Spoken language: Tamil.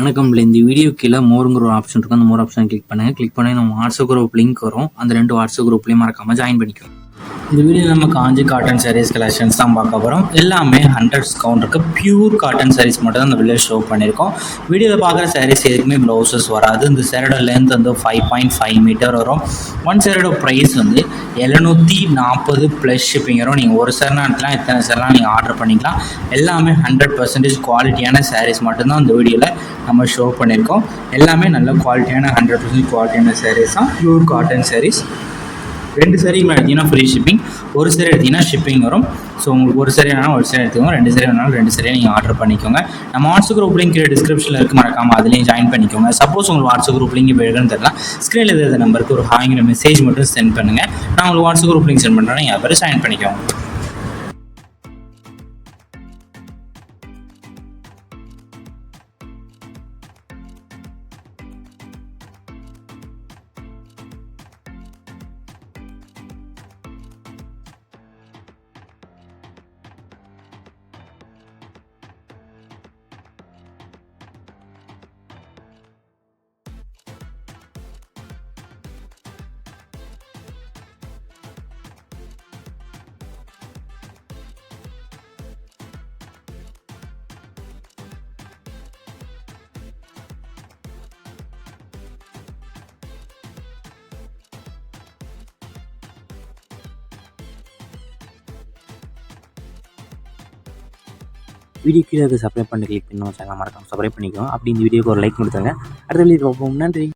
வணக்கம். இந்த வீடியோ கீழே மோருங்கிற ஒரு ஆப்ஷன் இருக்கும். அந்த மோர் ஆப்ஷன் கிளிக் பண்ணுங்கள். கிளிக் பண்ணி நம்ம வாட்ஸ்அப் குரூப் லிங்க் வரும். அந்த 2 வாட்ஸ்அப் குரூப்லேயும் மறக்காமல் ஜாயின் பண்ணிக்கிறோம். இந்த வீடியோவில் நம்ம காஞ்சி காட்டன் சாரீஸ் கலெக்ஷன்ஸ் தான் பார்க்க போகிறோம். எல்லாமே 100 டிஸ்கவுண்ட் இருக்குது. பியூர் காட்டன் சாரீஸ் மட்டும் தான் இந்த வீடியோ ஷோ பண்ணியிருக்கோம். வீடியோவில் பார்க்குற சாரீஸ் எதுக்குமே ப்ளவுசஸ் வராது. இந்த சேரோட லென்த் வந்து 5.5 மீட்டர் வரும். ஒன் சேரோட ப்ரைஸ் வந்து 740 ப்ளஸ் ஷிப்பிங் வரும். நீங்கள் ஒரு சேரனா எடுக்கலாம், இத்தனை சேரலாம் நீங்கள் ஆர்டர் பண்ணிக்கலாம். எல்லாமே 100% குவாலிட்டியான சாரீஸ் மட்டும்தான் இந்த வீடியோவில் நம்ம ஷோ பண்ணியிருக்கோம். எல்லாமே நல்ல குவாலிட்டியான 100% குவாலிட்டியான சாரீஸ் தான், பியூர் காட்டன் சாரீஸ். 2 சாரீ எடுத்தீங்கன்னா ஃப்ரீ ஷிப்பிங், ஒரு சாரீ எடுத்தீங்கன்னா ஷிப்பிங் வரும். ஸோ உங்களுக்கு ஒரு சாரீ வேணாலும் ஒரு சாரீ எடுத்துக்கோங்க, 2 சாரீ வேணாலும் 2 சாரீ நீங்கள் ஆர்டர் பண்ணிக்கோங்க. நம்ம வாட்ஸ்அப் குரூப் லிங்க் டிஸ்கிரிப்ஷனில் இருக்குது, மறக்காமல் அதுலேயும் ஜாயின் பண்ணிக்கோங்க. சப்போஸ் உங்களுக்கு வாட்ஸ்அப் குரூப் லிங்க் இப்போ எடுக்கணும்னு தெரியல, ஸ்க்ரீனில் இருக்கிற நம்பருக்கு ஒரு ஹாய்ங்கிற மெசேஜ் மட்டும் சென்ட் பண்ணுங்கள். நான் உங்களுக்கு வாட்ஸ்அப் குரூப் லிங்க் சென்ட் பண்ணுறேன், நீங்கள் அப்புறம் ஜாயின் பண்ணிக்கோங்க. வீடியோ கீழே சப்ஸ்கிரைப் பண்ணி கிளிக் பண்ணணும் சேனல் மறக்காம சப்ஸ்கிரைப் பண்ணிக்கோங்க. அப்படி இந்த வீடியோக்கு ஒரு லைக் கொடுத்துருங்க. அடுத்த வீடியோ பார்ப்போம். நன்றி.